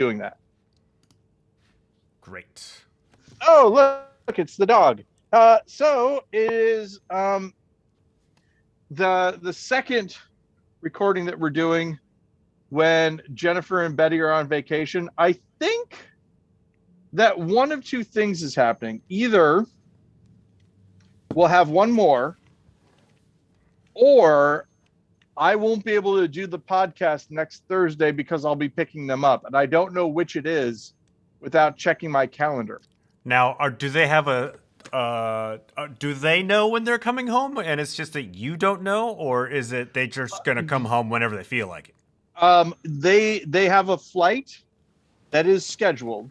doing that. Great. Oh, look, it's the dog. So it is the second recording that we're doing when Jennifer and Betty are on vacation. I think that one of two things is happening. Either we'll have one more, or I won't be able to do the podcast next Thursday because I'll be picking them up. And I don't know which it is without checking my calendar. Now, do they have do they know when they're coming home, and it's just that you don't know, or is it they just gonna come home whenever they feel like it? They have a flight that is scheduled.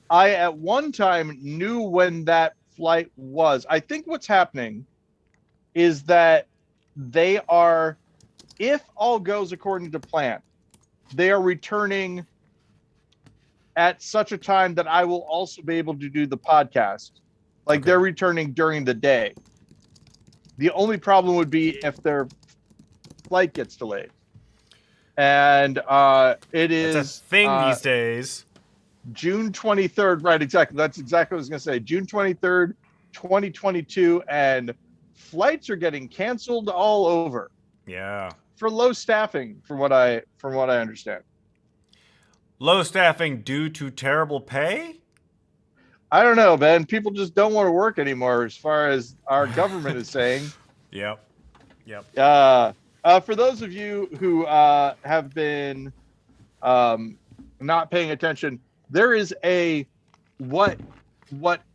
I at one time knew when that flight was. I think what's happening is that they are, if all goes according to plan, they are returning at such a time that I will also be able to do the podcast. Like, they're returning during the day. The only problem would be if their flight gets delayed. And it is... That's a thing these days. June 23rd, right, exactly. That's exactly what I was going to say. June 23rd, 2022, and flights are getting canceled all over. Yeah. For low staffing, from what I understand. Low staffing due to terrible pay? I don't know, Ben. People just don't want to work anymore, as far as our government is saying. Yep. For those of you who have been not paying attention, there is a what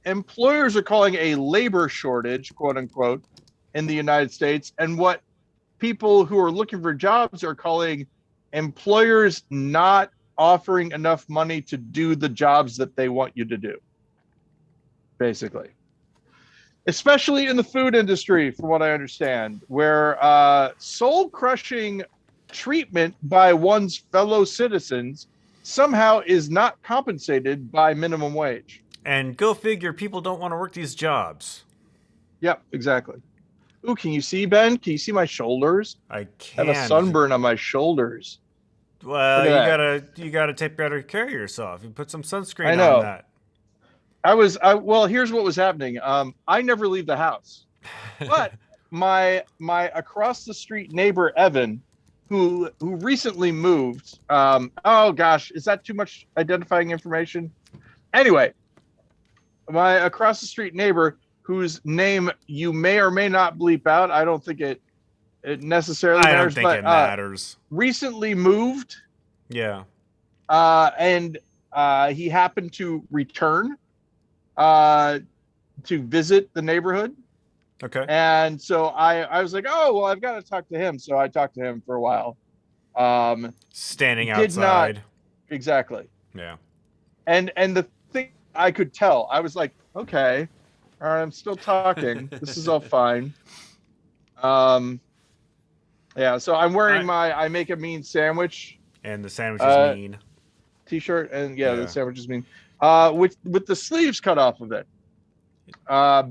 employers are calling a labor shortage, quote unquote, in the United States, and what people who are looking for jobs are calling employers not offering enough money to do the jobs that they want you to do, basically. Especially in the food industry, from what I understand, where soul-crushing treatment by one's fellow citizens somehow is not compensated by minimum wage. And go figure, people don't want to work these jobs. Yep, exactly. Ooh, can you see, Ben? Can you see my shoulders? I can. I have a sunburn on my shoulders. Well, you gotta take better care of yourself. You put some sunscreen on that. Well, here's what was happening. I never leave the house, but my across the street neighbor Evan, who recently moved. Oh gosh, is that too much identifying information? Anyway, my across the street neighbor, whose name you may or may not bleep out. I don't think it necessarily matters. I don't think it matters. Recently moved. Yeah. And he happened to return to visit the neighborhood. Okay. And so I was like, oh, well, I've got to talk to him. So I talked to him for a while. Standing outside. Exactly. Yeah. And the thing I could tell, I was like, okay, all right, I'm still talking. This is all fine. Yeah, so I'm wearing my I Make a Mean Sandwich. And the sandwich is mean. T-shirt, and the sandwich is mean. With the sleeves cut off of it.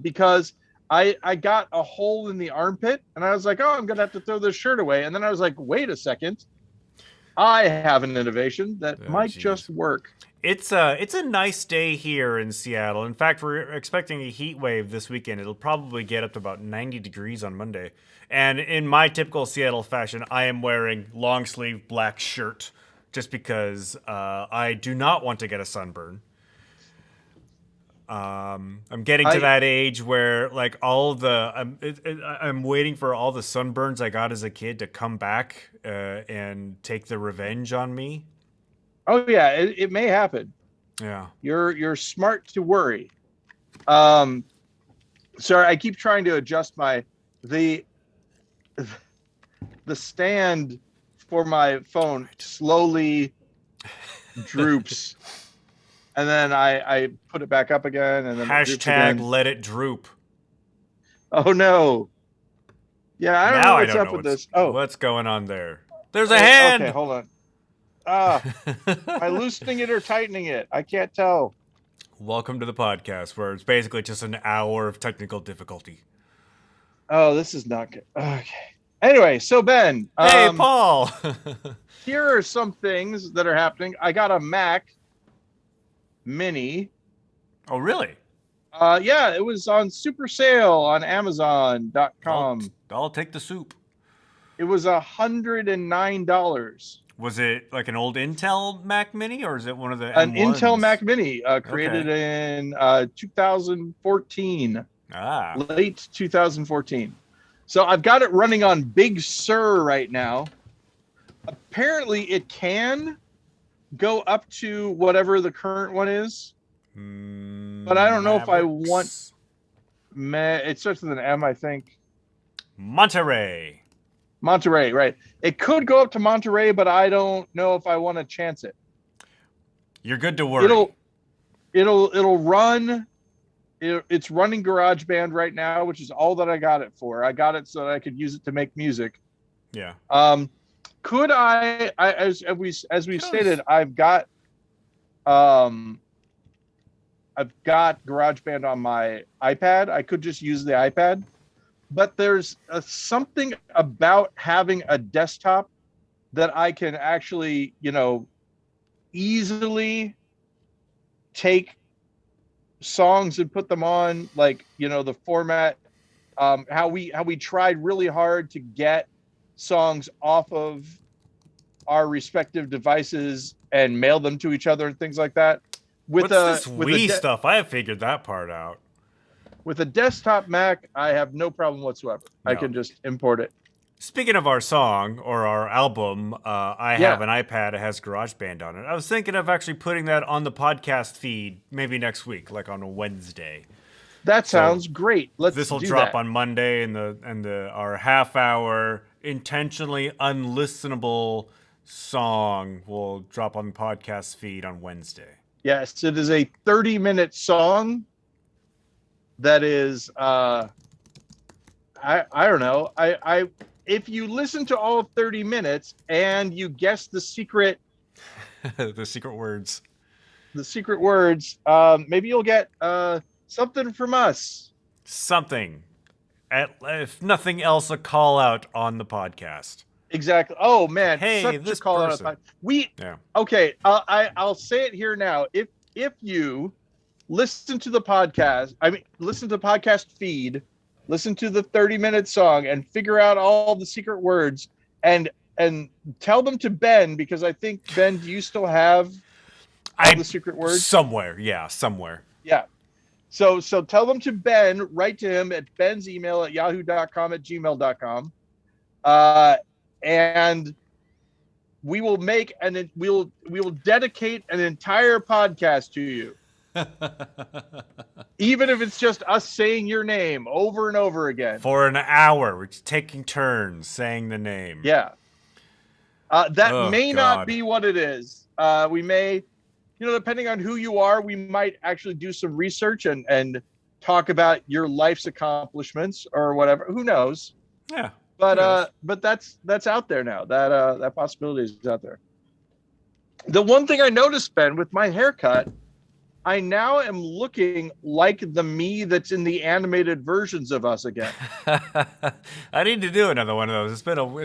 Because I got a hole in the armpit, and I was like, oh, I'm going to have to throw this shirt away. And then I was like, wait a second. I have an innovation that might just work. It's a nice day here in Seattle. In fact, we're expecting a heat wave this weekend. It'll probably get up to about 90 degrees on Monday. And in my typical Seattle fashion, I am wearing long sleeve black shirt just because I do not want to get a sunburn. I'm getting to that age where like I'm waiting for all the sunburns I got as a kid to come back and take the revenge on me. Oh yeah, it may happen. Yeah, you're smart to worry. Sorry, I keep trying to adjust the stand for my phone slowly droops. And then I put it back up again, and then hashtag let it droop. Oh no! Yeah, I don't know what's up with this. Oh, what's going on there? There's a hand. Okay, hold on. Am I loosening it or tightening it? I can't tell. Welcome to the podcast, where it's basically just an hour of technical difficulty. Oh, this is not good. Okay. Anyway, so Ben, Hey, Paul. here are some things that are happening. I got a Mac Mini. Oh, really? Yeah, it was on super sale on I'll, Amazon.com. I'll take the soup. It was $109. Was it like an old Intel Mac Mini, or is it one of the An Intel M1s? Mac Mini, created in 2014, Ah, late 2014. So I've got it running on Big Sur right now. Apparently, it can go up to whatever the current one is, but I don't know if I want. It starts with an M, I think. Monterey. Monterey, right? It could go up to Monterey, but I don't know if I want to chance it. You're good to worry. It'll run. It's running GarageBand right now, which is all that I got it for. I got it so that I could use it to make music. Yeah. Could as we stated, I've got GarageBand on my iPad. I could just use the iPad, but there's something about having a desktop that I can actually, easily take songs and put them on, like, the format, how we tried really hard to get songs off of our respective devices and mail them to each other and things like that. What's this Wii stuff? I have figured that part out. With a desktop Mac, I have no problem whatsoever. No. I can just import it. Speaking of our song or our album, I have an iPad that has GarageBand on it. I was thinking of actually putting that on the podcast feed maybe next week, like on a Wednesday. That sounds great. This will drop on Monday, and our half-hour intentionally unlistenable song will drop on the podcast feed on Wednesday. Yes, it is a 30-minute song that is I don't know. If you listen to all 30 minutes and you guess the secret the secret words, maybe you'll get something from us. Something. If nothing else, a call out on the podcast. Exactly. Oh man, hey, such this a call person. out. Okay. I'll say it here now. If you listen to the podcast, listen to the podcast feed, listen to the 30-minute song, and figure out all the secret words, and tell them to Ben, because I think, Ben, do you still have all the secret words? Somewhere. Yeah. So tell them to Ben, write to him at Ben's email at yahoo.com at gmail.com. And we will we will dedicate an entire podcast to you. Even if it's just us saying your name over and over again. For an hour, we're just taking turns saying the name. Yeah. That may not be what it is. We may, depending on who you are, we might actually do some research and talk about your life's accomplishments or whatever. Who knows? Yeah. But that's out there now. That possibility is out there. The one thing I noticed, Ben, with my haircut, I now am looking like the me that's in the animated versions of us again. I need to do another one of those. It's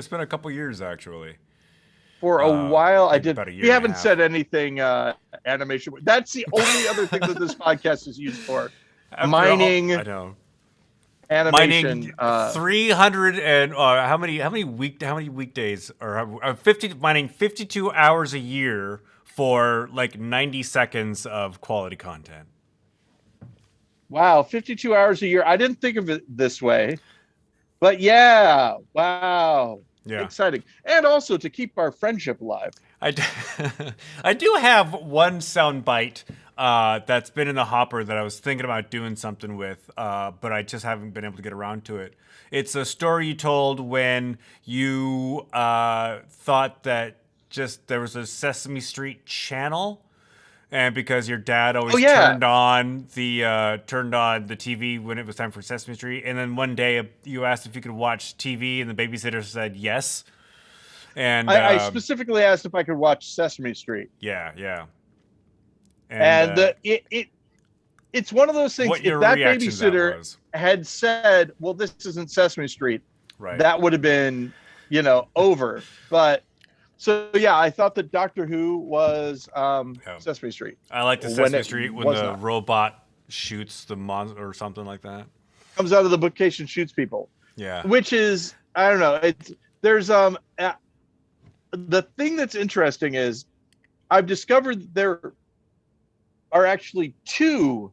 been a couple years actually. For a while, I did. We haven't said anything animation. That's the only other thing that this podcast is used for. Mining. I know. Animation. Mining 300 and how many weekdays or 50 mining 52 hours a year for like 90 seconds of quality content. Wow, 52 hours a year. I didn't think of it this way. But yeah, wow. Yeah. Exciting. And also to keep our friendship alive. I do have one soundbite that's been in the hopper that I was thinking about doing something with, but I just haven't been able to get around to it. It's a story you told when you thought that there was a Sesame Street channel, and because your dad always turned on the TV when it was time for Sesame Street, and then one day you asked if you could watch TV, and the babysitter said yes. And I specifically asked if I could watch Sesame Street. Yeah. And it's one of those things. If that babysitter had said, "Well, this isn't Sesame Street," Right. that would have been, over. But so yeah, I thought that Doctor Who was Yeah. Sesame Street I like the when Sesame it Street when was the not. robot shoots the monster or something like that. Comes out of the bookcase and shoots people, Yeah. which is, I don't know. There's the thing that's interesting is I've discovered there are actually two.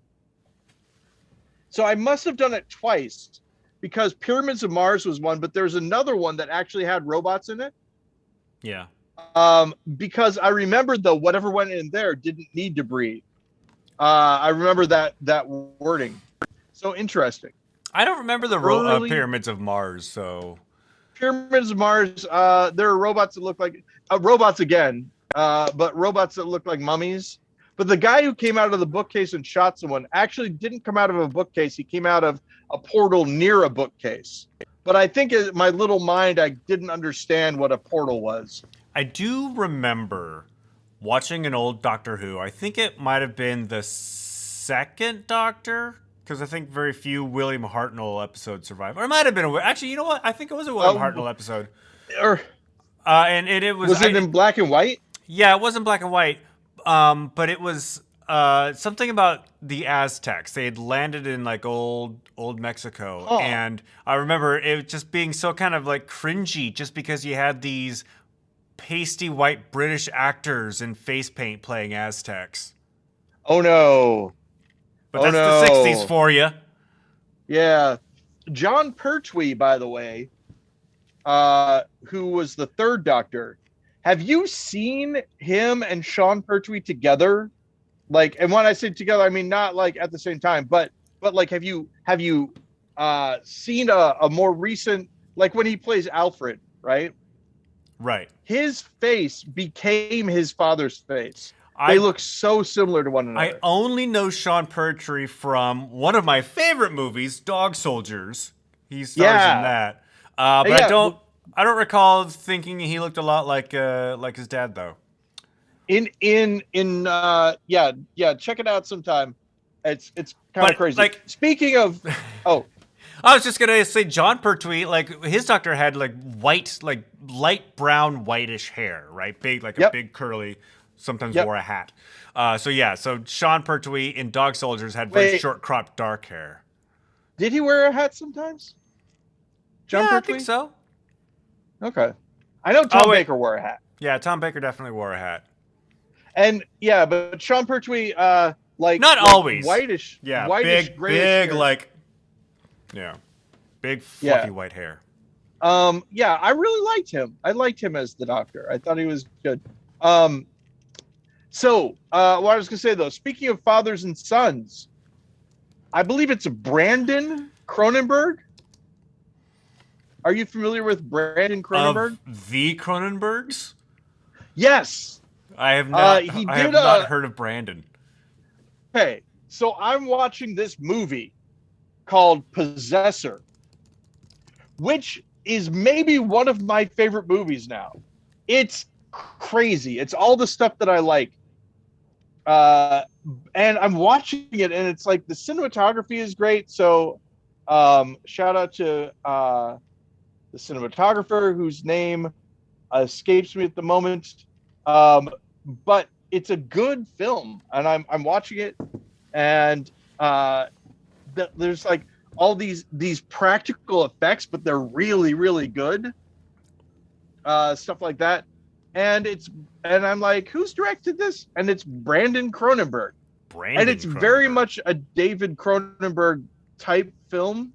So I must have done it twice because Pyramids of Mars was one, but there's another one that actually had robots in it. Yeah. Because I remembered though whatever went in there didn't need to breathe. I remember that wording. So interesting. I don't remember the Pyramids of Mars, so Pyramids of Mars. There are robots that look like robots again, but robots that look like mummies. But the guy who came out of the bookcase and shot someone actually didn't come out of a bookcase. He came out of a portal near a bookcase. But I think in my little mind, I didn't understand what a portal was. I do remember watching an old Doctor Who. I think it might have been the second Doctor, because I think very few William Hartnell episodes survive. Or it might have been actually, you know what? I think it was a William Hartnell episode. And it was. Was it in black and white? Yeah, it wasn't black and white. But it was something about the Aztecs. They had landed in like old Mexico, and I remember it just being so kind of like cringy, just because you had these pasty white British actors in face paint playing Aztecs. Oh no! But that's the '60s for you. Yeah, John Pertwee, by the way, who was the third Doctor. Have you seen him and Sean Pertwee together? Like, and when I say together, I mean not like at the same time, but like, have you seen a more recent, like when he plays Alfred, right? Right. His face became his father's face. They look so similar to one another. I only know Sean Pertwee from one of my favorite movies, Dog Soldiers. He stars in that. But yeah, I don't recall thinking he looked a lot like his dad though. Check it out sometime. It's kind of crazy. Like, speaking of, I was just gonna say John Pertwee, like his doctor had like white, like light brown whitish hair, right? Big, like a big curly. Sometimes wore a hat. So Sean Pertwee in Dog Soldiers had very short cropped dark hair. Did he wear a hat sometimes? John Pertwee? I think so. Okay. I know Tom Baker wore a hat. Yeah, Tom Baker definitely wore a hat. And yeah, but Sean Pertwee, not always whitish, whitish, grayish big, hair. Big fluffy white hair. I really liked him. I liked him as the Doctor. I thought he was good. So what I was gonna say though, speaking of fathers and sons, I believe it's Brandon Cronenberg. Are you familiar with Brandon Cronenberg? Of the Cronenbergs? Yes. I have not. I have not heard of Brandon. Okay, so I'm watching this movie called Possessor, which is maybe one of my favorite movies now. It's crazy. It's all the stuff that I like. And I'm watching it, and it's like the cinematography is great. So shout out to the cinematographer whose name escapes me at the moment. But it's a good film, and I'm watching it, and there's like all these practical effects, but they're really, really good. Stuff like that. And I'm like, who's directed this? And it's Brandon Cronenberg. And it's very much a David Cronenberg type film.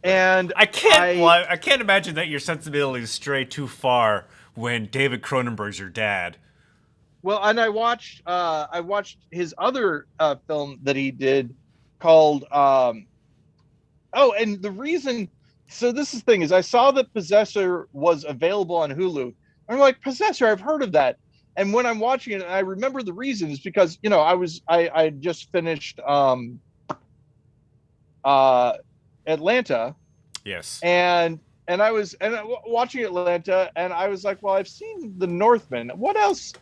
And I can't imagine that your sensibilities stray too far when David Cronenberg's your dad. Well, and I watched his other film that he did called and the reason. So this is the thing is I saw that Possessor was available on Hulu. I'm like, Possessor, I've heard of that. And when I'm watching it, and I remember the reason is because, I just finished Atlanta. Yes. And I was watching Atlanta, and I was like, well, I've seen The Northman. What else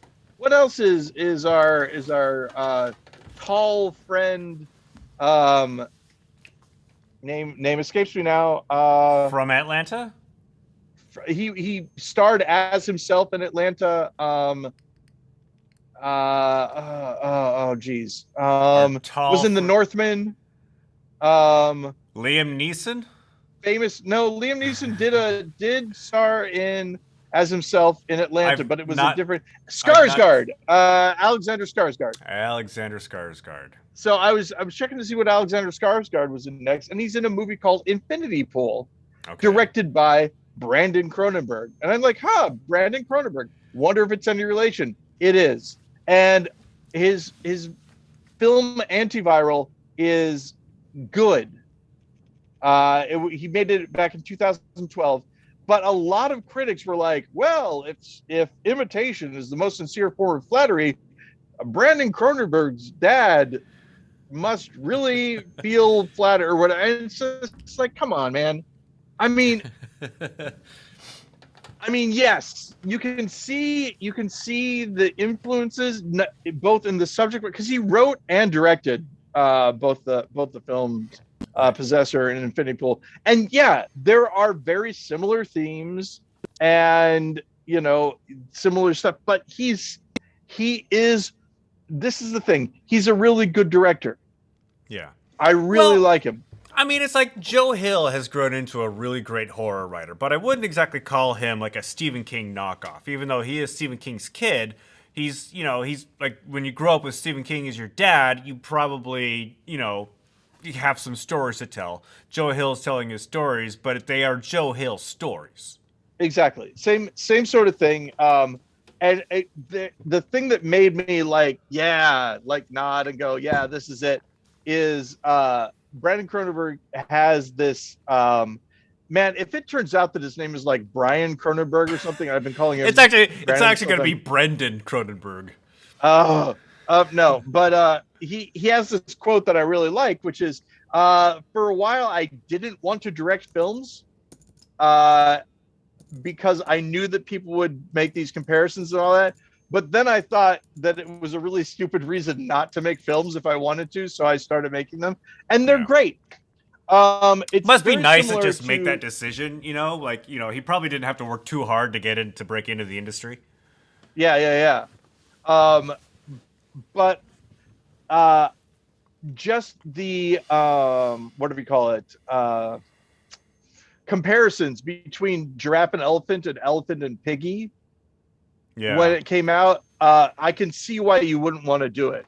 is our tall friend name escapes me now. From Atlanta? He starred as himself in Atlanta. Oh geez. Our tall Was in The Northman. Um, Liam Neeson? famous. No, Liam Neeson did star in as himself in Atlanta, I've but it was a not. different I've not. Skarsgård. Alexander Skarsgård. Alexander Skarsgård. So I was checking to see what Alexander Skarsgård was in next, and he's in a movie called Infinity Pool, Okay. directed by Brandon Cronenberg. And I'm like, Brandon Cronenberg. Wonder if it's any relation. It is. And his film Antiviral is good. He made it back in 2012, but a lot of critics were like, well, if imitation is the most sincere form of flattery, Brandon Cronenberg's dad must really feel flattered or whatever. And it's like, come on, man. I mean, yes, you can see the influences both in the subject, because he wrote and directed both the films, Possessor and Infinity Pool. And yeah, there are very similar themes and, similar stuff, but this is the thing. He's a really good director. Yeah. I really like him. I mean, it's like Joe Hill has grown into a really great horror writer, but I wouldn't exactly call him like a Stephen King knockoff. Even though he is Stephen King's kid, he's like, when you grow up with Stephen King as your dad, you probably, you have some stories to tell. Joe Hill's telling his stories, but they are Joe Hill stories. Exactly. Same sort of thing. And the thing that made me nod and go, yeah, this is it, is Brandon Cronenberg has this, man, if it turns out that his name is like Brian Cronenberg or something, I've been calling him. It's actually going to be Brendan Cronenberg. No, but he has this quote that I really like, which is, for a while I didn't want to direct films, because I knew that people would make these comparisons and all that. But then I thought that it was a really stupid reason not to make films if I wanted to, so I started making them, and they're great. It must be nice to just make that decision, he probably didn't have to work too hard to break into the industry. Yeah. But just the what do we call it? Comparisons between Giraffe and Elephant and Piggy. Yeah. When it came out, I can see why you wouldn't want to do it.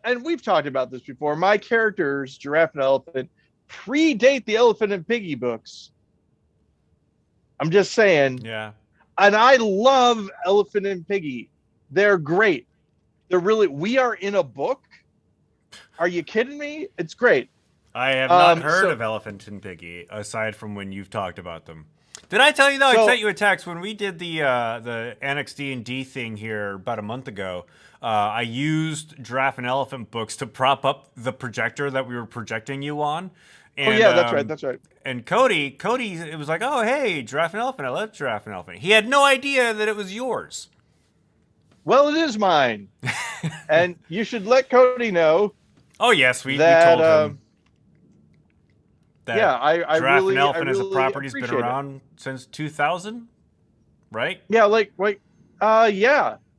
And we've talked about this before, my characters, Giraffe and Elephant, predate the Elephant and Piggy books. I'm just saying. Yeah. And I love Elephant and Piggy. They're great. We are in a book. Are you kidding me? It's great. I have not heard of Elephant and Piggy, aside from when you've talked about them. Did I tell you, though? I sent you a text when we did the Annex D&D thing here about a month ago. I used Giraffe and Elephant books to prop up the projector that we were projecting you on. And, that's right. And Cody, it was like, oh, hey, Giraffe and Elephant. I love Giraffe and Elephant. He had no idea that it was yours. Well, it is mine. And you should let Cody know. Oh, yes, we told him. I Giraffe really, and Elephant as a property has been around since 2000, right? Yeah,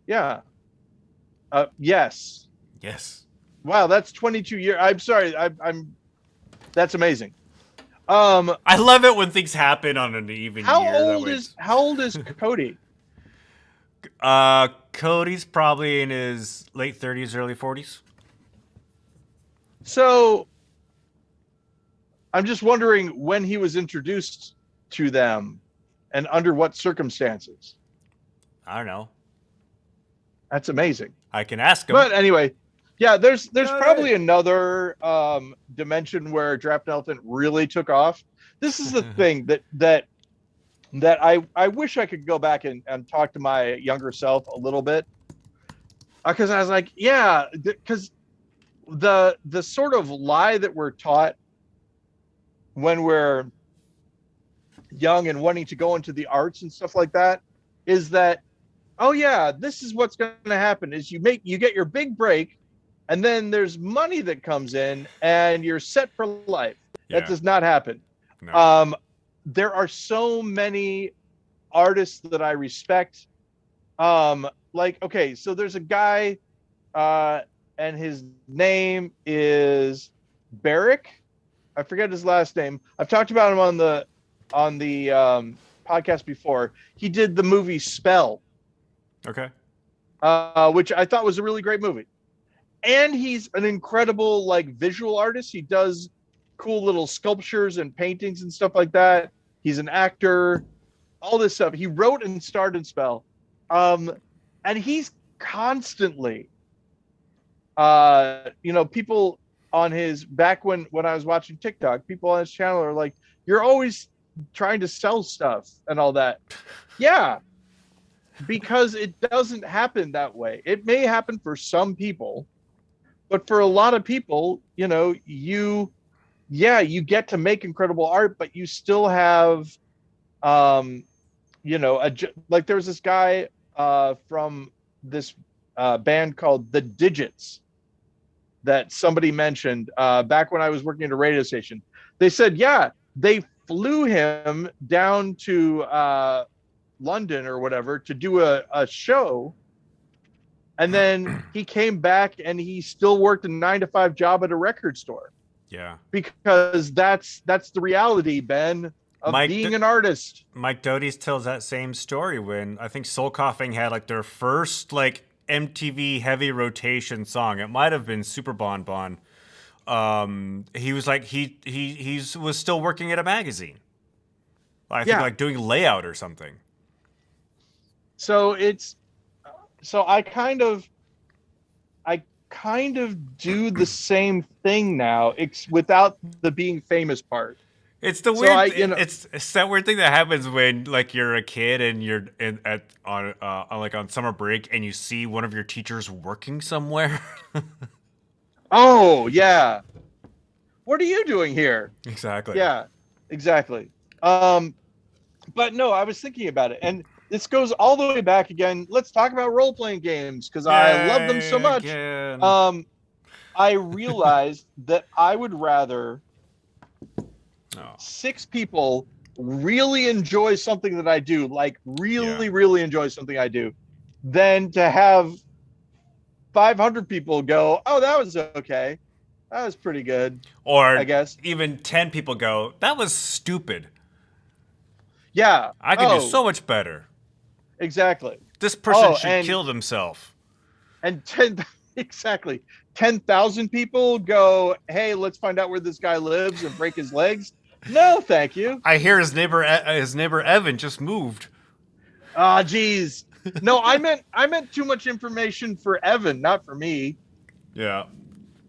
yeah. Yes. Yes. Wow, that's 22 years. I'm sorry. That's amazing. I love it when things happen on an even year. How old is Cody? Cody's probably in his late 30s, early 40s. So I'm just wondering when he was introduced to them and under what circumstances. I don't know. That's amazing. I can ask him. But anyway, yeah, there's probably another dimension where Giraffe and Elephant really took off. This is the thing that I wish I could go back and talk to my younger self a little bit. Because I was like, yeah, because the sort of lie that we're taught when we're young and wanting to go into the arts and stuff like that is that, oh yeah, this is what's going to happen is you get your big break, and then there's money that comes in, and you're set for life. That Yeah. does not happen. No. There are so many artists that I respect. Like, okay, so there's a guy, and his name is Barrick. I forget his last name. I've talked about him on the podcast before. He did the movie Spell, Okay. which I thought was a really great movie. And he's an incredible like visual artist. He does cool little sculptures and paintings and stuff like that. He's an actor, all this stuff. He wrote and starred in Spell. And he's constantly, people on his, back when I was watching TikTok, people on his channel are like, you're always trying to sell stuff and all that. Yeah, because it doesn't happen that way. It may happen for some people, but for a lot of people, you get to make incredible art, but you still have, like there was this guy from this band called The Digits that somebody mentioned back when I was working at a radio station. They said, yeah, they flew him down to London or whatever to do a show. And then he came back and he still worked a 9-to-5 job at a record store. Yeah. Because that's the reality, Ben, of being an artist. Mike Doty tells that same story when I think Soul Coughing had like their first like MTV heavy rotation song. It might have been Super Bon Bon. He was like he was still working at a magazine. I think like doing layout or something. So I kind of do the same thing now, without the being famous part. It's the weird. It's that weird thing that happens when like you're a kid and you're on summer break and you see one of your teachers working somewhere. Oh yeah, what are you doing here? Exactly. Yeah, exactly. But no, I was thinking about it, and this goes all the way back again. Let's talk about role-playing games because I love them so much. Again. I realized that I would rather 6 people really enjoy something that I do, like really enjoy something I do, than to have 500 people go, oh, that was okay. That was pretty good. Or I guess even 10 people go, that was stupid. Yeah. I could do so much better. Exactly. This person should kill themselves. And 10,000 people go, hey, let's find out where this guy lives and break his legs. No, thank you. I hear his neighbor Evan just moved. Ah, geez. No, I meant too much information for Evan, not for me. Yeah.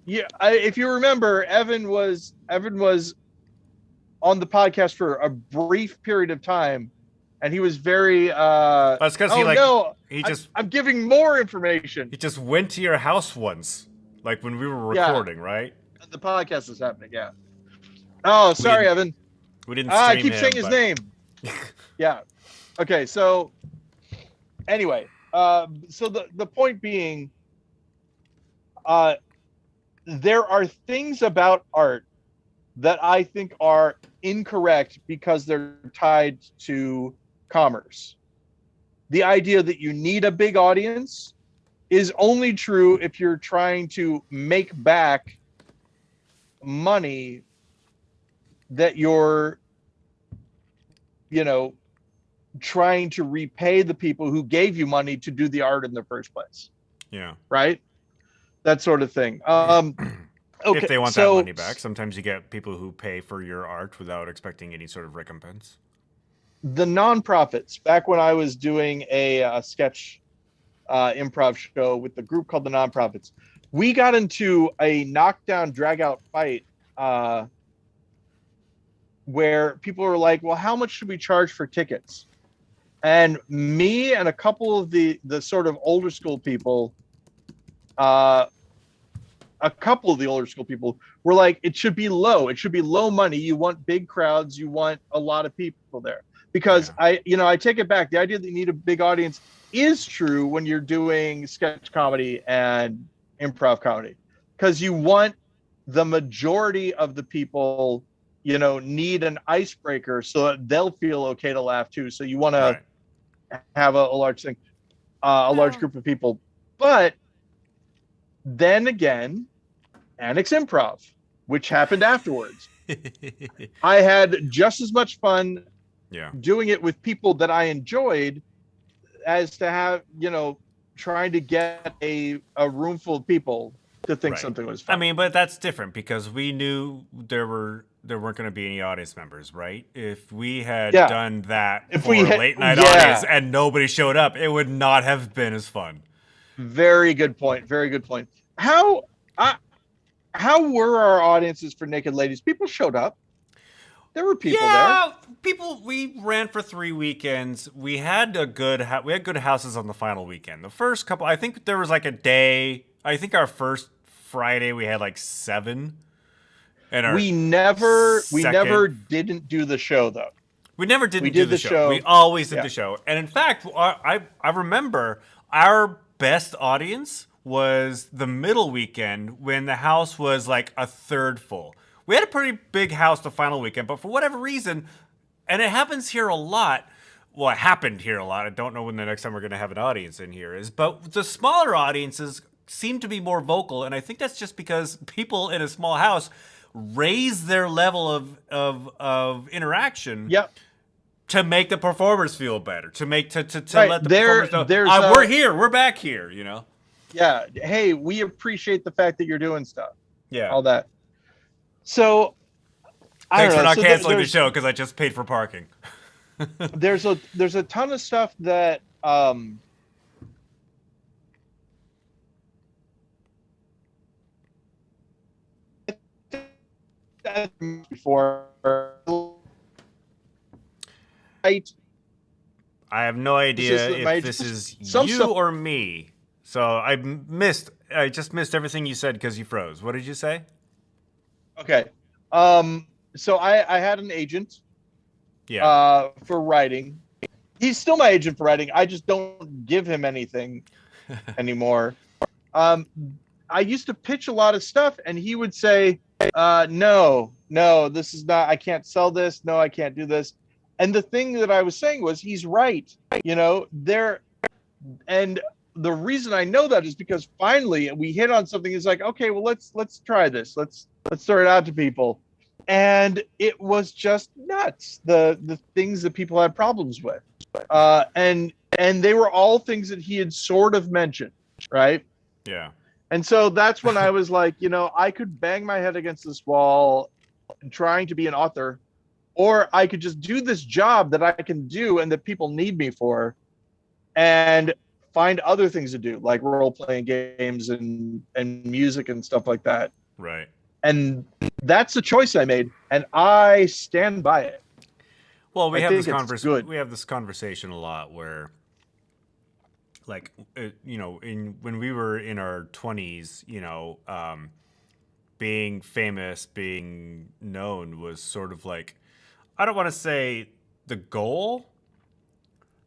Yeah. If you remember, Evan was on the podcast for a brief period of time, and he was very. That's because I'm giving more information. He just went to your house once, like when we were recording, right? The podcast is happening. Yeah. Oh, sorry, Evan. We didn't. Stream I keep him, saying his name. Yeah. Okay. So, anyway, so the point being, there are things about art that I think are incorrect because they're tied to commerce. The idea that you need a big audience is only true if you're trying to make back money that you're, trying to repay the people who gave you money to do the art in the first place. Yeah. Right? That sort of thing. Okay, if they want that money back, sometimes you get people who pay for your art without expecting any sort of recompense. The nonprofits, back when I was doing a sketch improv show with the group called the Nonprofits, we got into a knockdown, drag-out fight where people were like, well, how much should we charge for tickets? And me and a couple of the sort of older school people, were like, it should be low. It should be low money. You want big crowds. You want a lot of people there. Because I take it back. The idea that you need a big audience is true when you're doing sketch comedy and improv comedy. because you want the majority of the people, need an icebreaker so that they'll feel okay to laugh too. So you want to have a large thing, a large group of people. But then again, Annex Improv, which happened afterwards. I had just as much fun doing it with people that I enjoyed as to have, trying to get a room full of people to think something was fun. I mean, but that's different because we knew there weren't going to be any audience members, right? If we had done that for a late night audience and nobody showed up, it would not have been as fun. Very good point. Very good point. How were our audiences for Naked Ladies? People showed up. There were people there. People. We ran for 3 weekends. We had good houses on the final weekend. The first couple, I think there was like a day. I think our first Friday we had like 7. And we never didn't do the show though. We never didn't do the show. We always did the show. And in fact, I remember our best audience was the middle weekend when the house was like a third full. We had a pretty big house the final weekend, but for whatever reason, and it happens here a lot. Well, it happened here a lot. I don't know when the next time we're going to have an audience in here is, but the smaller audiences seem to be more vocal, and I think that's just because people in a small house raise their level of interaction. Yep. To make the performers feel better, to let the performers know, we're here, we're back here, Yeah. Hey, we appreciate the fact that you're doing stuff. Yeah. All that. So, thanks for not canceling the show because I just paid for parking. there's a ton of stuff that before. I have no idea if this is you or me. So I just missed everything you said because you froze. What did you say? Okay. So I had an agent for writing. He's still my agent for writing. I just don't give him anything anymore. I used to pitch a lot of stuff and he would say, no, this is not, I can't sell this. No, I can't do this. And the thing that I was saying was he's right. And the reason I know that is because finally we hit on something. It's like, okay, well, let's try this. Let's throw it out to people. And it was just nuts. The things that people had problems with. And they were all things that he had sort of mentioned. Right. Yeah. And so that's when I was like, I could bang my head against this wall trying to be an author, or I could just do this job that I can do and that people need me for and find other things to do, like role-playing games and music and stuff like that. Right. And that's the choice I made, and I stand by it. Well, we have this conversation a lot where, like, when we were in our 20s, being famous, being known was sort of like, I don't want to say the goal,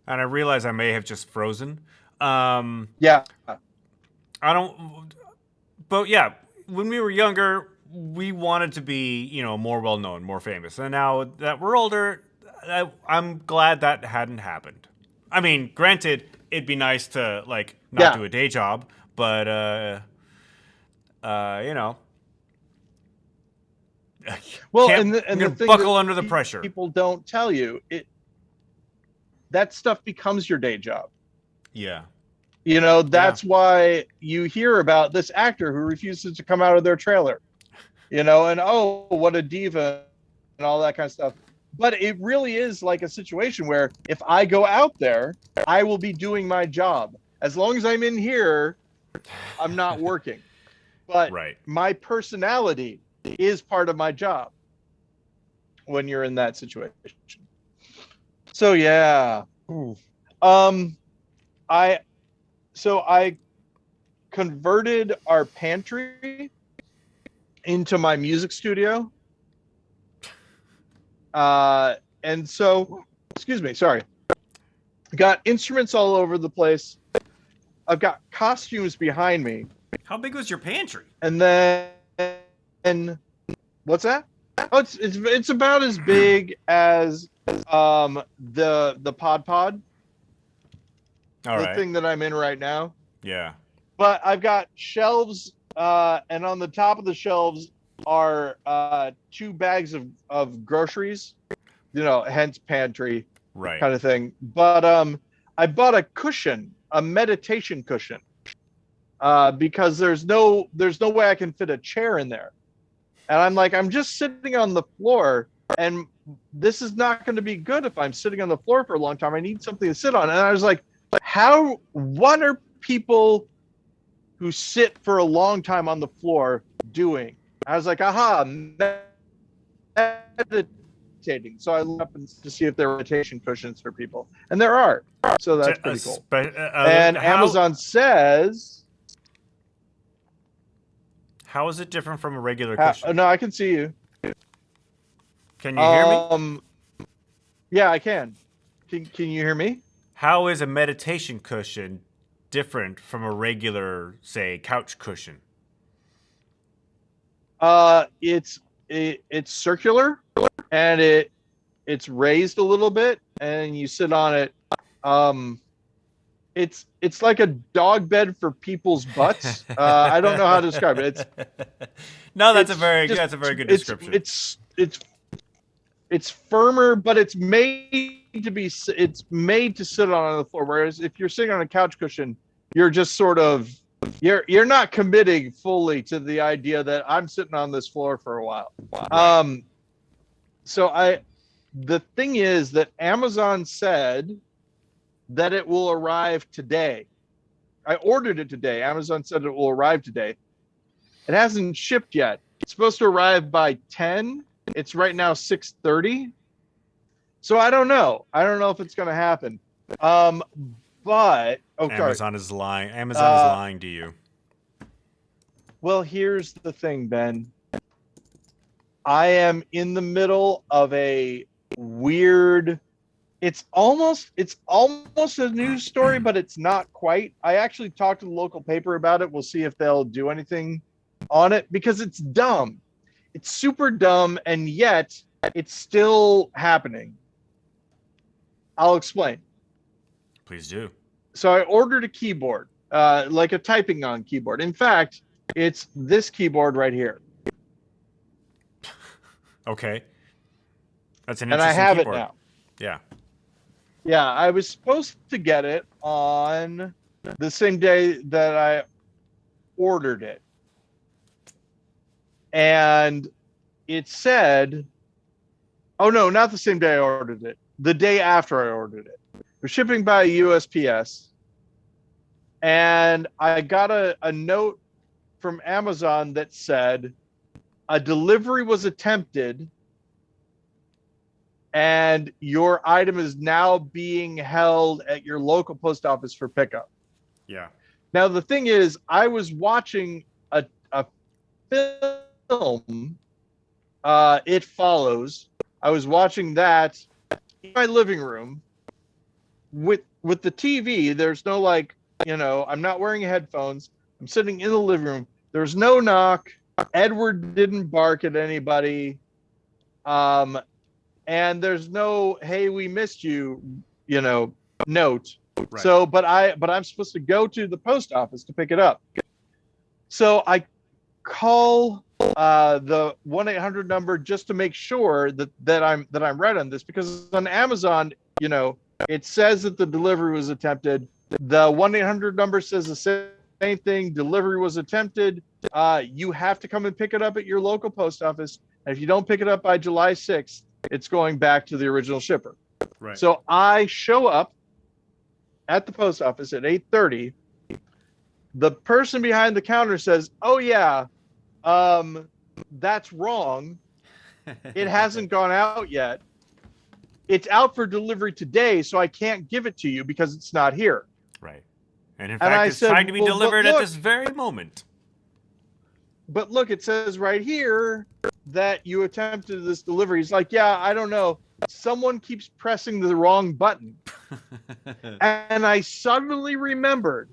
and I realize I may have just frozen. Yeah. But yeah, when we were younger, we wanted to be, more well-known, more famous. And now that we're older, I'm glad that hadn't happened. I mean, granted, it'd be nice to, like, not do a day job, but, well, and the thing buckle under the pressure. People don't tell you that stuff becomes your day job. Yeah. That's why you hear about this actor who refuses to come out of their trailer, and oh, what a diva and all that kind of stuff. But it really is like a situation where if I go out there, I will be doing my job. As long as I'm in here, I'm not working. But my personality is part of my job when you're in that situation. So yeah. I converted our pantry into my music studio. And so, excuse me, sorry. Got instruments all over the place. I've got costumes behind me. How big was your pantry? And then, and what's that? Oh, it's about as big as the pod, All the right. thing that I'm in right now. Yeah. But I've got shelves, and on the top of the shelves are 2 bags of groceries, hence pantry Right. kind of thing. But I bought a cushion, a meditation cushion, because there's no way I can fit a chair in there. And I'm like, I'm just sitting on the floor, and this is not going to be good if I'm sitting on the floor for a long time. I need something to sit on. And I was like, what are people who sit for a long time on the floor doing? I was like, aha, meditating. So I looked up to see if there were meditation cushions for people, and there are. So that's pretty cool. And Amazon says, how is it different from a regular cushion? no, I can see you. Can you hear me? Yeah, I can. Can you hear me? How is a meditation cushion different from a regular, say, couch cushion? It's circular, and it's raised a little bit, and you sit on it. It's like a dog bed for people's butts. I don't know how to describe it. That's a very good description. It's firmer, but it's made to sit on the floor. Whereas if you're sitting on a couch cushion, you're just sort of you're not committing fully to the idea that I'm sitting on this floor for a while. Right. So the thing is that Amazon said that it will arrive today. I ordered it today. Amazon said it will arrive today. It hasn't shipped yet. It's supposed to arrive by 10. It's right now 6:30. So I don't know. I don't know if it's going to happen. But Amazon is lying. Amazon is lying to you. Well, here's the thing, Ben. I am in the middle of a weird. It's almost a news story, but it's not quite. I actually talked to the local paper about it. We'll see if they'll do anything on it, because it's dumb. It's super dumb, and yet it's still happening. I'll explain. Please do. So I ordered a keyboard, like a typing on keyboard. In fact, it's this keyboard right here. Okay. That's an and I interesting have keyboard. it now. Yeah. Yeah, I was supposed to get it on the same day that I ordered it. And it said, oh no, not the same day I ordered it. The day after I ordered it. We're shipping by USPS. And I got a note from Amazon that said a delivery was attempted and your item is now being held at your local post office for pickup. Yeah. Now, the thing is, I was watching a film, It Follows. I was watching that in my living room with the TV. There's no I'm not wearing headphones. I'm sitting in the living room. There's no knock. Edward didn't bark at anybody. And there's no, hey, we missed you, note. Right. So, but I'm supposed to go to the post office to pick it up. So I call the 1-800 number just to make sure that I'm right on this, because on Amazon, it says that the delivery was attempted. The 1-800 number says the same thing. Delivery was attempted. You have to come and pick it up at your local post office. And if you don't pick it up by July 6th, it's going back to the original shipper. Right. So I show up at the post office at 8:30. The person behind the counter says, oh yeah, that's wrong. It hasn't gone out yet. It's out for delivery today, so I can't give it to you because it's not here. Right. And in fact, it's trying to be delivered at this very moment. But look, it says right here that you attempted this delivery. He's like, yeah, I don't know. Someone keeps pressing the wrong button. And I suddenly remembered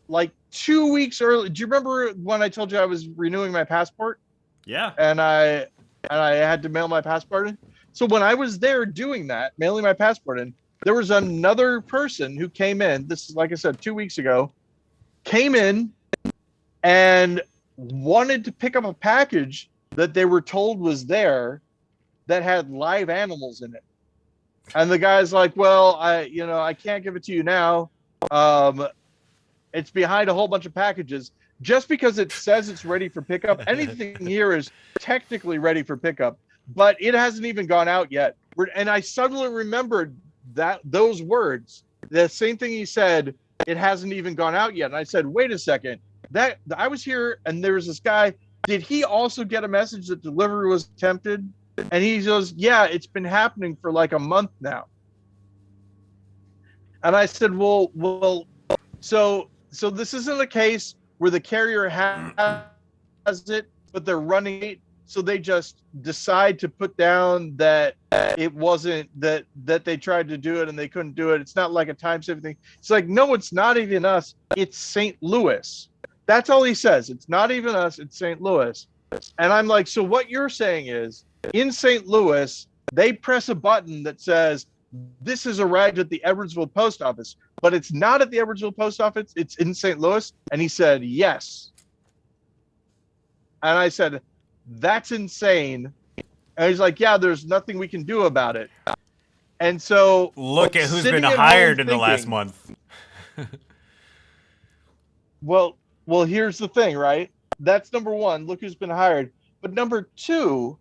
like 2 weeks early. Do you remember when I told you I was renewing my passport? Yeah. And I had to mail my passport in. So when I was there doing that, mailing my passport in, there was another person who came in. This is, like I said, 2 weeks ago, came in and wanted to pick up a package that they were told was there that had live animals in it. And the guy's like, well, I can't give it to you now. It's behind a whole bunch of packages. Just because it says it's ready for pickup, anything here is technically ready for pickup, but it hasn't even gone out yet. And I suddenly remembered those words, the same thing he said, it hasn't even gone out yet. And I said, wait a second, that I was here and there was this guy. Did he also get a message that delivery was attempted? And he goes, yeah, it's been happening for like a month now. And I said, well, so this isn't a case where the carrier has it, but they're running it, so they just decide to put down that it wasn't that they tried to do it and they couldn't do it. It's not like a time-saving thing. It's like, no, it's not even us. It's St. Louis. That's all he says. It's not even us. It's St. Louis. And I'm like, so what you're saying is, in St. Louis, they press a button that says, this has arrived at the Edwardsville post office, but it's not at the Edwardsville post office. It's in St. Louis. And he said, yes. And I said, that's insane. And he's like, yeah, there's nothing we can do about it. And so look at who's been hired in the last month. well, here's the thing, right? That's number one. Look who's been hired. But number two,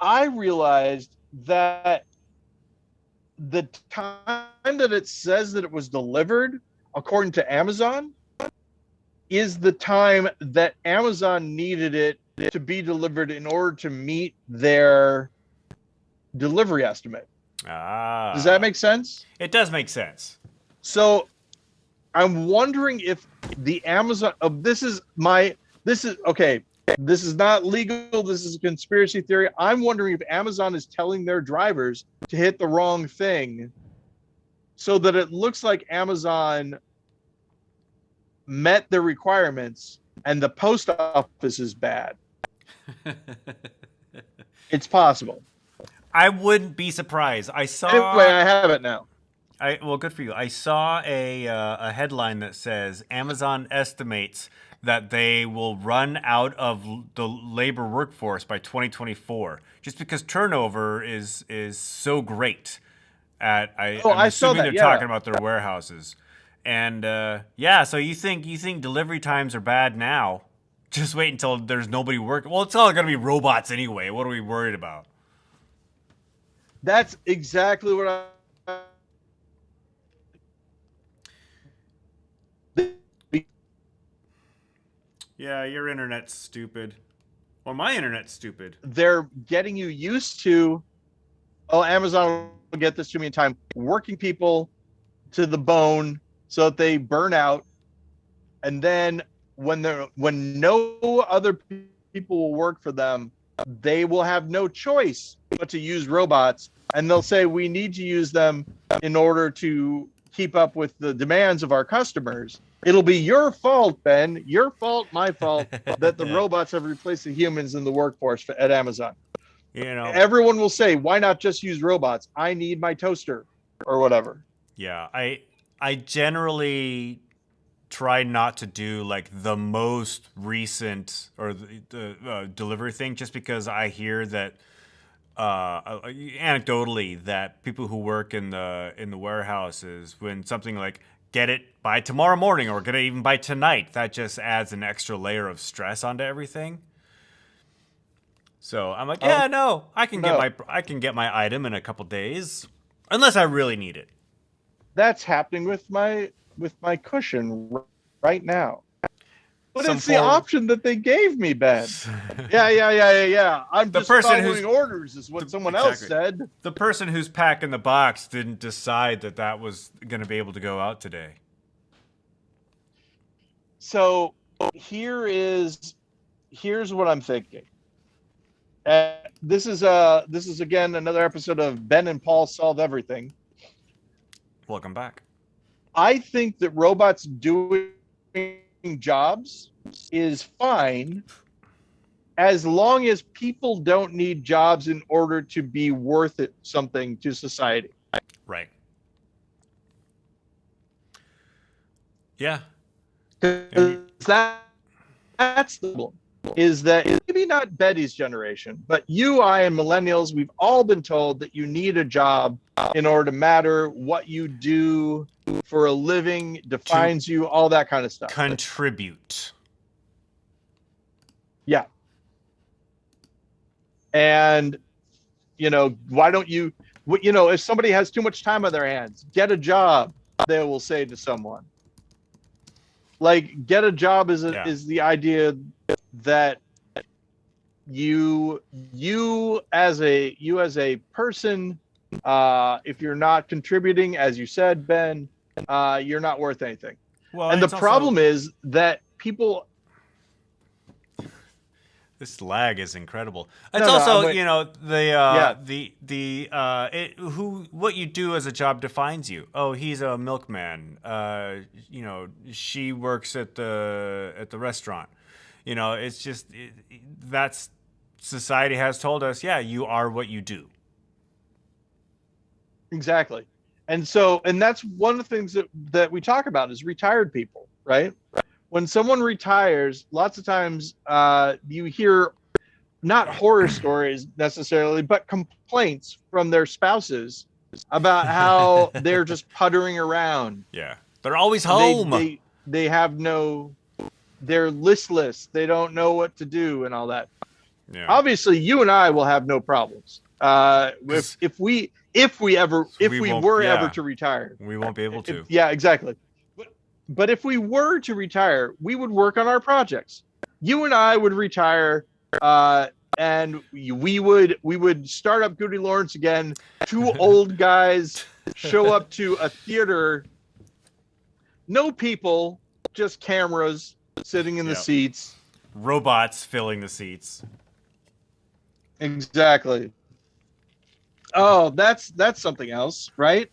I realized that the time that it says that it was delivered, according to Amazon, is the time that Amazon needed it to be delivered in order to meet their delivery estimate. Does that make sense? It does make sense. So I'm wondering if the Amazon this is okay. This is not legal. This is a conspiracy theory. I'm wondering if Amazon is telling their drivers to hit the wrong thing so that it looks like Amazon met the requirements and the post office is bad. It's possible. I wouldn't be surprised. Anyway, I have it now. Well, good for you. I saw a headline that says Amazon estimates that they will run out of the labor workforce by 2024, just because turnover is so great. I'm assuming they're talking about their warehouses, and so you think delivery times are bad now? Just wait until there's nobody working. Well, it's all going to be robots anyway. What are we worried about? That's exactly what I. Yeah, your internet's stupid. Well, my internet's stupid. They're getting you used to, Amazon will get this to me in time, working people to the bone so that they burn out. And then when no other people will work for them, they will have no choice but to use robots. And they'll say, we need to use them in order to keep up with the demands of our customers. It'll be your fault, Ben, your fault, my fault, that the robots have replaced the humans in the workforce at Amazon. Everyone will say, why not just use robots? I need my toaster or whatever. Yeah, I generally try not to do like the most recent or the delivery thing, just because I hear that anecdotally that people who work in the warehouses, when something like get it by tomorrow morning or get it even by tonight, that just adds an extra layer of stress onto everything. So I'm like, I can get my item in a couple days, unless I really need it. That's happening with my cushion right now. But it's the option that they gave me, Ben. Yeah. I'm just following orders is what someone else said. The person who's packing the box didn't decide that was going to be able to go out today. So here's what I'm thinking. This is again another episode of Ben and Paul Solve Everything. Welcome back. I think that robots doing jobs is fine as long as people don't need jobs in order to be worth it something to society. Right. Yeah. Because that's the problem. Is that maybe not Betty's generation, but you, I, and millennials, we've all been told that you need a job in order to matter. What you do for a living defines you, all that kind of stuff. Contribute. Yeah. And, why don't you, if somebody has too much time on their hands, get a job, they will say to someone. Like, get a job is the idea that you as a person, if you're not contributing, as you said, Ben, you're not worth anything. Well, and the problem is that people. This lag is incredible. It's what you do as a job defines you. Oh, he's a milkman. She works at the restaurant. It's just that's society has told us. Yeah, you are what you do. Exactly, and that's one of the things that we talk about is retired people, right? When someone retires, lots of times you hear not horror stories necessarily, but complaints from their spouses about how they're just puttering around. Yeah, they're always home. They have they're listless. They don't know what to do and all that. Yeah. Obviously, you and I will have no problems if we were ever to retire. We won't be able to. Yeah, exactly. But if we were to retire, we would work on our projects. You and I would retire, and we would start up GudeLaurance again. Two old guys show up to a theater. No people, just cameras sitting in the seats. Robots filling the seats. Exactly. Oh, that's something else, right?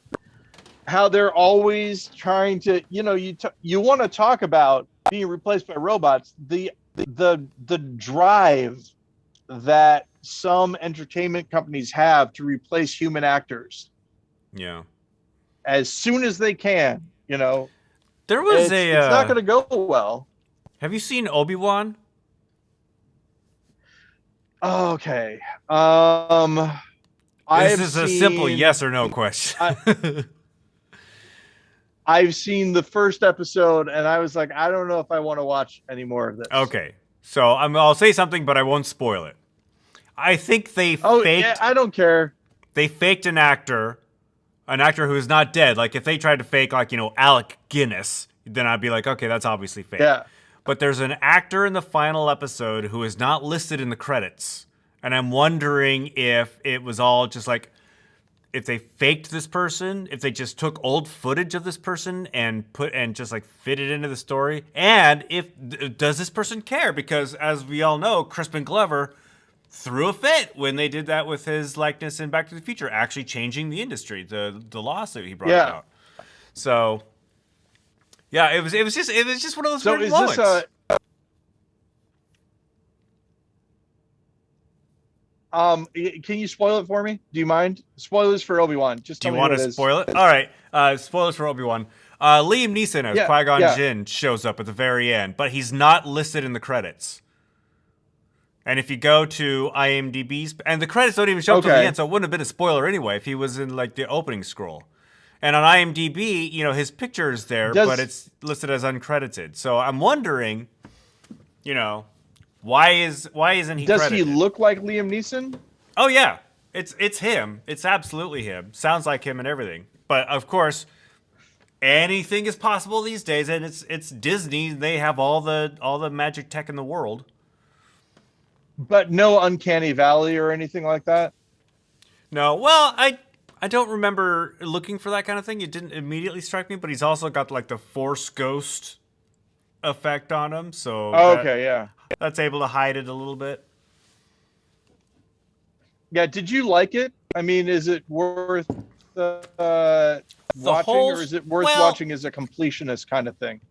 How they're always trying to, you want to talk about being replaced by robots. The drive that some entertainment companies have to replace human actors. Yeah. As soon as they can, There was it's not going to go well. Have you seen Obi-Wan? Okay. This is a simple yes or no question. I've seen the first episode, and I was like, I don't know if I want to watch any more of this. Okay, so I'll say something, but I won't spoil it. I think they faked. Yeah, I don't care. They faked an actor who is not dead. Like if they tried to fake, Alec Guinness, then I'd be like, okay, that's obviously fake. Yeah. But there's an actor in the final episode who is not listed in the credits, and I'm wondering if it was all just like. If they faked this person, if they just took old footage of this person and just fit it into the story, and does this person care? Because as we all know, Crispin Glover threw a fit when they did that with his likeness in Back to the Future, actually changing the industry, the lawsuit he brought out. So, yeah, it was just one of those weird moments. Can you spoil it for me? Do you mind? Spoilers for Obi-Wan. Just do you want to spoil it? All right. Spoilers for Obi-Wan. Liam Neeson as Qui-Gon Jinn shows up at the very end, but he's not listed in the credits. And if you go to IMDb's, and the credits don't even show up till the end, so it wouldn't have been a spoiler anyway if he was in the opening scroll. And on IMDb, his picture is there, but it's listed as uncredited. So I'm wondering, why isn't he? Does credited? he look like Liam Neeson? Oh yeah, it's him. It's absolutely him. Sounds like him and everything. But of course, anything is possible these days, and it's Disney. They have all the magic tech in the world. But no Uncanny Valley or anything like that? No. Well, I don't remember looking for that kind of thing. It didn't immediately strike me, but he's also got the Force Ghost effect on him. So that's able to hide it a little bit. Yeah, did you like it? I mean, is it worth watching, or is it worth watching as a completionist kind of thing?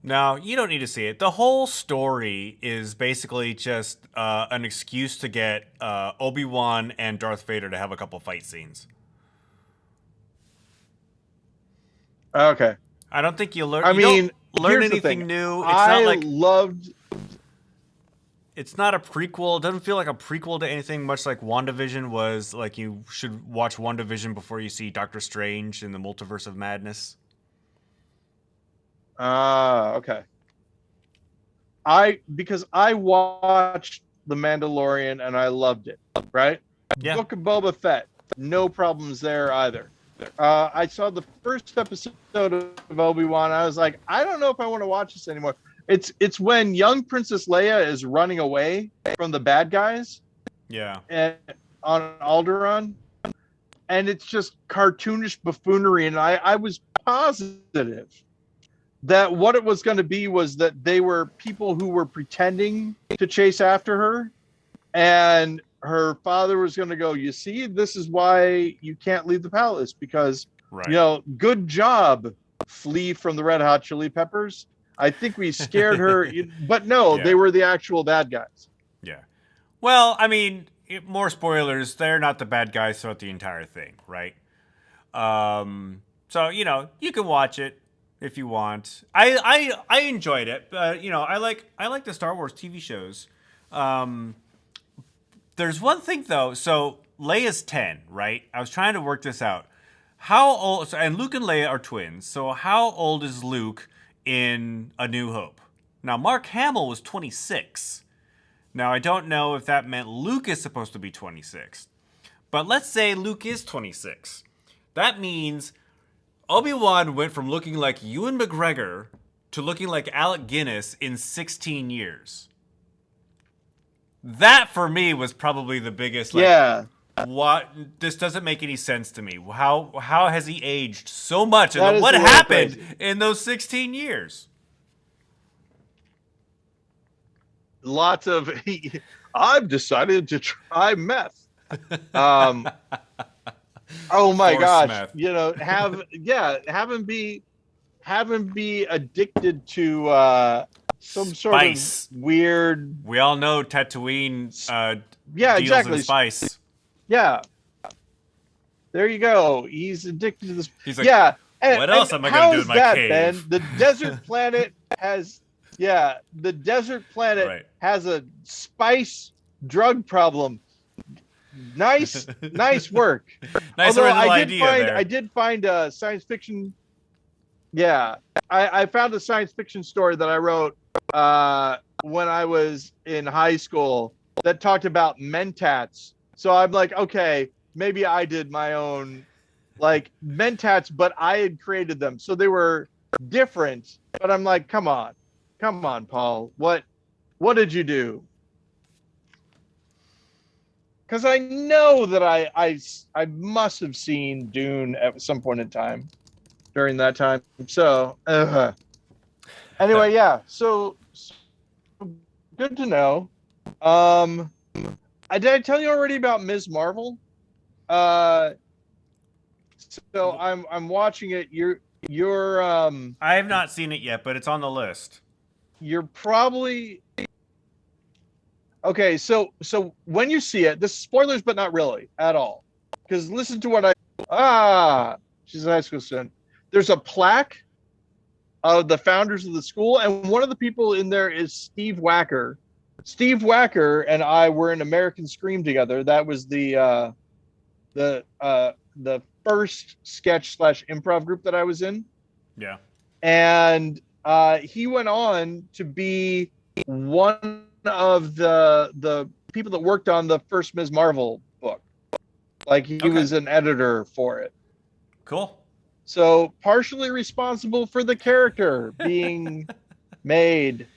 No, you don't need to see it. The whole story is basically just an excuse to get Obi-Wan and Darth Vader to have a couple fight scenes. Okay. I don't think you learn. I You mean, don't learn here's the anything thing. new. It's I not like loved. it's not a prequel. It doesn't feel like a prequel to anything. Much like WandaVision was. Like you should watch WandaVision before you see Doctor Strange in the Multiverse of Madness. Okay. Because I watched The Mandalorian and I loved it. Right. Yeah. Book of Boba Fett. No problems there either. I saw the first episode of Obi-Wan. I was like, I don't know if I want to watch this anymore. It's when young Princess Leia is running away from the bad guys. Yeah. On Alderaan, and it's just cartoonish buffoonery. And I was positive that what it was going to be was that they were people who were pretending to chase after her, and her father was going to go, you see, this is why you can't leave the palace, because good job, flee from the Red Hot Chili Peppers. I think we scared her, but no, they were the actual bad guys. Yeah. Well, I mean, more spoilers. They're not the bad guys throughout the entire thing, right? So you can watch it if you want. I enjoyed it, but I like the Star Wars TV shows. There's one thing though. So Leia's 10, right? I was trying to work this out. How old? And Luke and Leia are twins. So how old is Luke in A New Hope? Now Mark Hamill was 26. Now I don't know if that meant Luke is supposed to be 26, but let's say Luke is 26. That means Obi-Wan went from looking like Ewan McGregor to looking like Alec Guinness in 16 years. That for me was probably the biggest. What? This doesn't make any sense to me. How has he aged so much? And what happened in those 16 years? Lots of. I've decided to try meth. Oh my gosh! Meth. Have him be addicted to some sort spice. Of weird. We all know Tatooine. Deals exactly. In spice. Yeah. There you go. He's addicted to this. He's like, what else am I going to do in my cave? Ben? The desert planet has. Yeah, the desert planet has a spice drug problem. Nice work. Nice Although original idea there. I did find a science fiction. Yeah, I found a science fiction story that I wrote when I was in high school that talked about mentats. So I'm like, okay, maybe I did my own mentats, but I had created them, so they were different. But I'm like, come on, Paul, what did you do? Because I know that I must have seen Dune at some point in time during that time. So anyway, yeah. So good to know. Did I tell you already about Ms. Marvel? So I'm watching it. You're I have not seen it yet, but it's on the list. You're probably okay. So when you see it, this is spoilers, but not really at all. Because listen to what she's a high school student. There's a plaque of the founders of the school, and one of the people in there is Steve Wacker. Steve Wacker and I were in American Scream together. That was the first sketch / improv group that I was in. Yeah. And he went on to be one of the people that worked on the first Ms. Marvel book. He was an editor for it. Cool. So partially responsible for the character being made.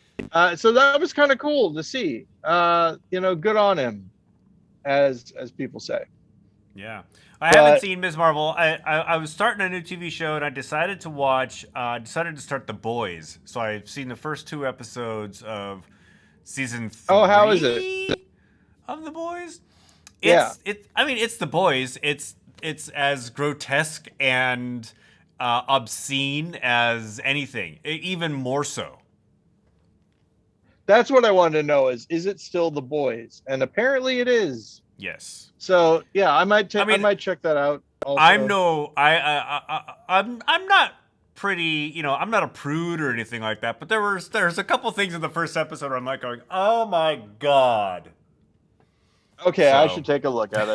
So that was kind of cool to see. Good on him, as people say. Yeah. I haven't seen Ms. Marvel. I was starting a new TV show, and I decided to start The Boys. So I've seen the first 2 episodes of season 3. Oh, how is it? Of The Boys? Yeah. It's The Boys. It's as grotesque and obscene as anything, even more so. That's what I wanted to know is it still The Boys? And apparently it is. Yes. So yeah, I might I mean, I might check that out. Also. I'm not pretty, I'm not a prude or anything like that, but there's a couple things in the first episode where I'm like going, oh my god. Okay, I should take a look at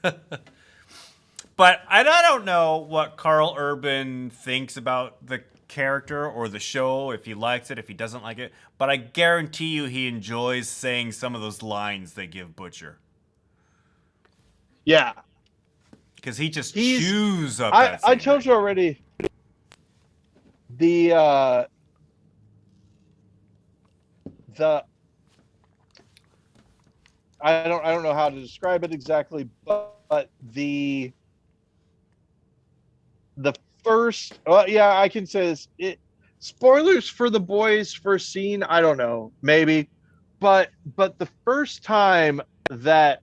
it. But I don't know what Carl Urban thinks about the character or the show, if he likes it, if he doesn't like it, but I guarantee you he enjoys saying some of those lines they give Butcher. Yeah. Because he just chews up that I told you already, the I don't know how to describe it exactly, but the first, yeah, I can say this. Spoilers for The Boys first scene, I don't know, maybe, but the first time that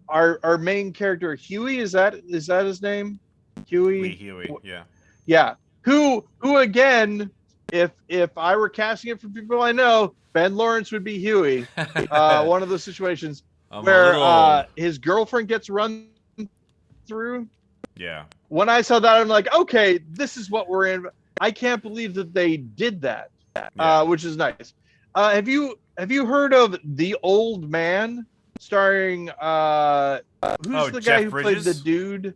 our main character Huey, is that his name? Huey, yeah. Yeah. Who again, if I were casting it for people I know, Ben Lawrence would be Huey. One of those situations where his girlfriend gets run through. Yeah. When I saw that, I'm like, okay, this is what we're in. I can't believe that they did that, which is nice. Have you heard of The Old Man, starring who's the guy who played the dude?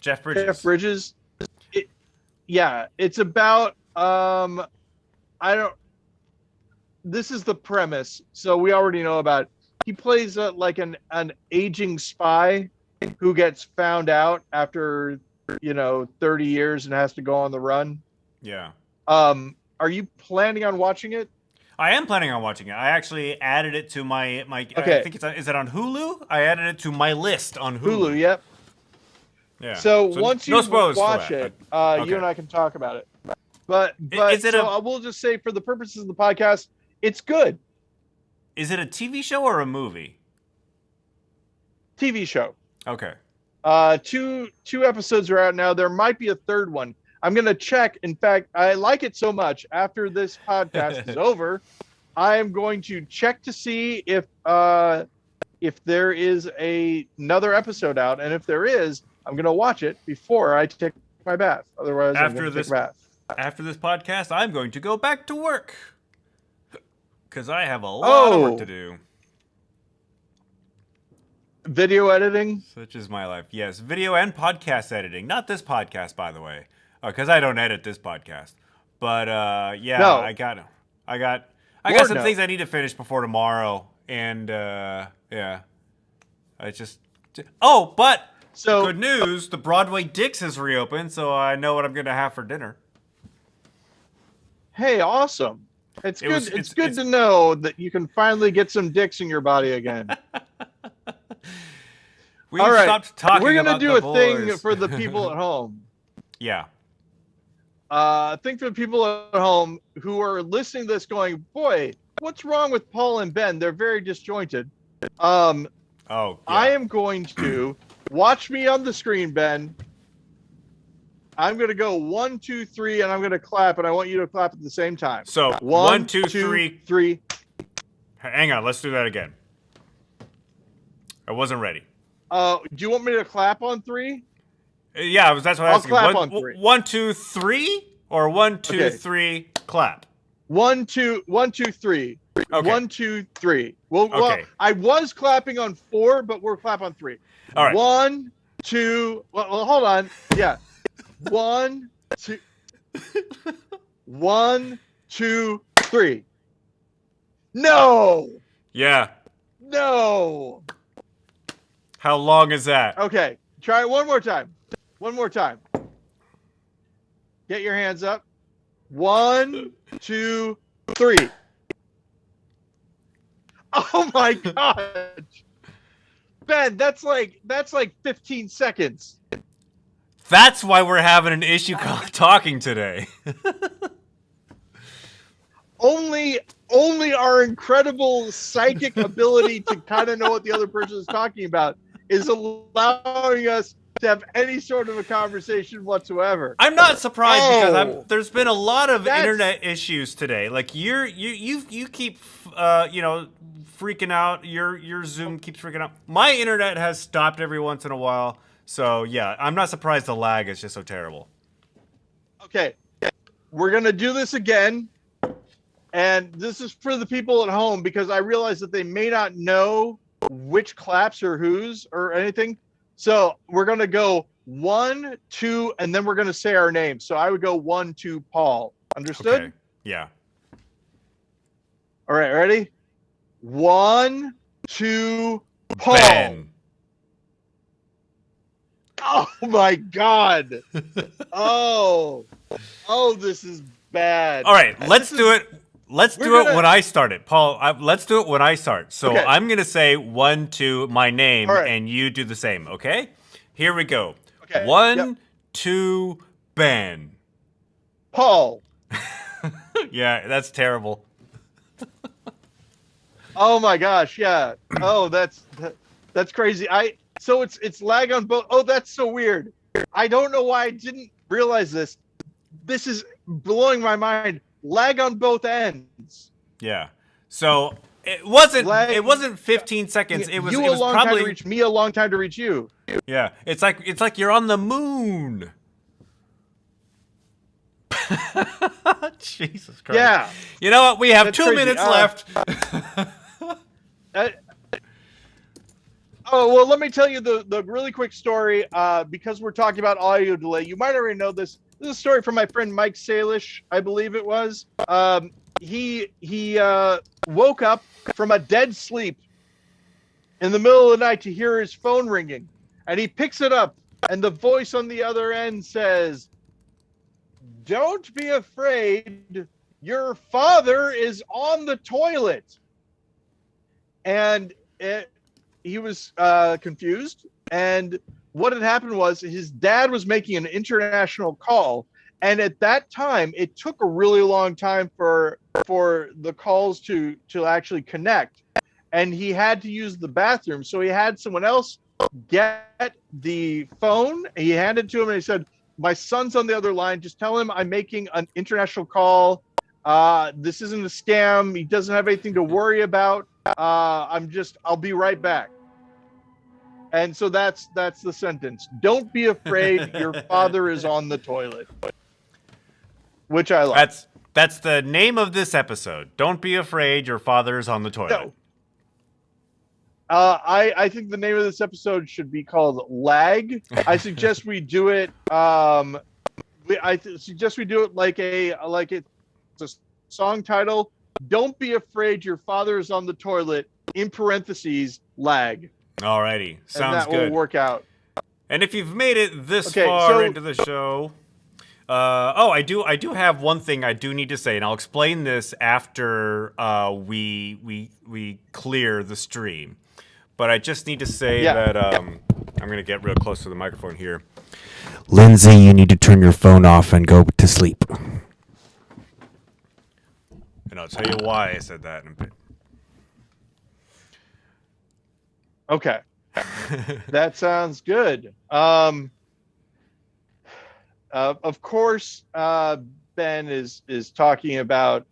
Jeff Bridges. Jeff Bridges. It's about this is the premise, so we already know about it. He plays like an aging spy who gets found out after 30 years and has to go on the run. Yeah. Are you planning on watching it? I am planning on watching it. I actually added it to my Okay. I think is it on Hulu? I added it to my list on Hulu. Yep. Yeah. So once you watch it, okay. you and I can talk about it. But I will just say, for the purposes of the podcast, it's good. Is it a TV show or a movie? TV show. Okay. Two episodes are out now. There might be a third one. I'm gonna check. In fact, I like it so much. After this podcast is over, I am going to check to see if there is another episode out, and if there is, I'm gonna watch it before I take my bath. Otherwise, I'm gonna take a bath. After this podcast, I'm going to go back to work because I have a lot of work to do. Video editing? Such is my life. Yes, video and podcast editing. Not this podcast, by the way, because I don't edit this podcast. But yeah, no. I got some things I need to finish before tomorrow, and yeah, but good news: the Broadway Dix has reopened, so I know what I'm going to have for dinner. Hey, awesome! It's good to know that you can finally get some dicks in your body again. All right, stopped talking. We're gonna do a boys. thing for the people at home. Yeah. Think for the people at home who are listening to this, going, "Boy, what's wrong with Paul and Ben? They're very disjointed." I am going to watch me on the screen, Ben. I'm going to go 1, 2, 3, and I'm going to clap, and I want you to clap at the same time. So 1, 2, 3. Hang on, let's do that again. I wasn't ready. Do you want me to clap on 3? Yeah, that's what I was asking. I'll clap on 3. 1, 2, 3, or 1, 2, 3, clap. 1, 2, 3. Okay. 1, 2, 3. Well, I was clapping on 4, but we'll clap on 3. All right. 1, 2. Well, hold on. Yeah. 1, 2. 1, 2, 3. No. Yeah. No. How long is that? Okay. Try it one more time. One more time. Get your hands up. 1, 2, 3. Oh my God. Ben, that's like 15 seconds. That's why we're having an issue talking today. Only our incredible psychic ability to kind of know what the other person is talking about is allowing us to have any sort of a conversation whatsoever. I'm not surprised because Oh, there's been a lot of that's- internet issues today. Like you keep freaking out. Your Zoom keeps freaking out. My internet has stopped every once in a while. So yeah, I'm not surprised the lag is just so terrible. Okay, we're gonna do this again, and this is for the people at home because I realize that they may not know which claps are whose or anything. So we're gonna go 1, 2, and then we're gonna say our name. So I would go 1, 2, Paul. Understood? Okay. Yeah. All right, ready? 1, 2, Paul. Ben. Oh my God. Oh, this is bad. All right, let's do it. Let's do it when I start it, Paul. Let's do it when I start. So Okay. I'm gonna say 1, 2, my name, All right. and you do the same. Okay? Here we go. Okay. 1, Yep. 2, Ben. Paul. Yeah, that's terrible. Oh my gosh, yeah. Oh, that's crazy. So it's lag on both. Oh, that's so weird. I don't know why I didn't realize this. This is blowing my mind. Lag on both ends. Yeah. So it wasn't. Lag- It wasn't 15 seconds. It was. You It was a long time probably. to reach me, a long time to reach you. Yeah. It's like you're on the moon. Jesus Christ. Yeah. You know what? We have That's 2 crazy. minutes left. Oh, well, let me tell you the really quick story, because we're talking about audio delay. You might already know this. This is a story from my friend Mike Salish, I believe it was. He woke up from a dead sleep in the middle of the night to hear his phone ringing. And he picks it up, and the voice on the other end says, "Don't be afraid. Your father is on the toilet." And he was confused, and what had happened was his dad was making an international call, and at that time it took a really long time for the calls to actually connect, and he had to use the bathroom, so he had someone else get the phone. He handed it to him and he said, "My son's on the other line, just tell him I'm making an international call. This isn't a scam. He doesn't have anything to worry about. I'll be right back." And so that's the sentence. Don't be afraid. Your father is on the toilet. Which I like. That's the name of this episode. Don't be afraid. Your father is on the toilet. No. I think the name of this episode should be called Lag. I suggest we do it. Suggest we do it like it's a song title. Don't be afraid. Your father is on the toilet. In parentheses, lag. Alrighty, sounds and that good. will work out. And if you've made it this Okay, far so- into the show, I do have one thing I do need to say, and I'll explain this after we clear the stream. But I just need to say that I'm gonna get real close to the microphone here. Lindsay, you need to turn your phone off and go to sleep. And I'll tell you why I said that in a bit. Okay. That sounds good. Of course, Ben is talking about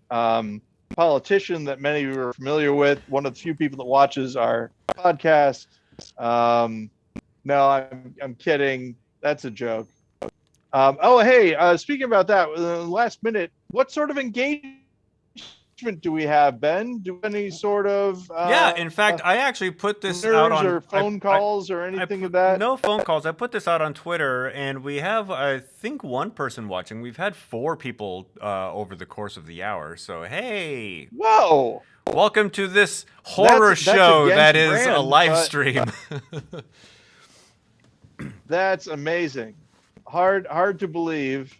politician that many of you are familiar with. One of the few people that watches our podcast. No, I'm kidding. That's a joke. Speaking about that, last minute, what sort of engagement do we have, Ben? Do any sort of in fact, I actually put this dinners out on or phone calls or anything of that? No phone calls. I put this out on Twitter, and we have, I think, one person watching. We've had 4 people over the course of the hour. So hey, Whoa! welcome to this horror show that is against a brand, live but- stream. That's amazing. Hard to believe.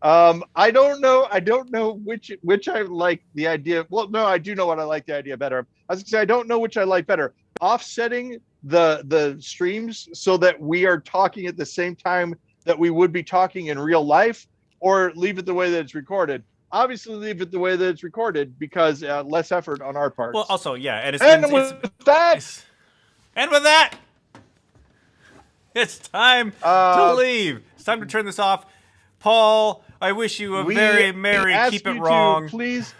I don't know which I like the idea. Well, no, I do know what I like the idea better. I was gonna say I don't know which I like better. Offsetting the streams so that we are talking at the same time that we would be talking in real life, or leave it the way that it's recorded. Obviously, leave it the way that it's recorded because less effort on our part. Well, also, yeah, and with that, and with that, It's time to leave. It's time to turn this off. Paul, I wish you a very merry ask keep it you to wrong. please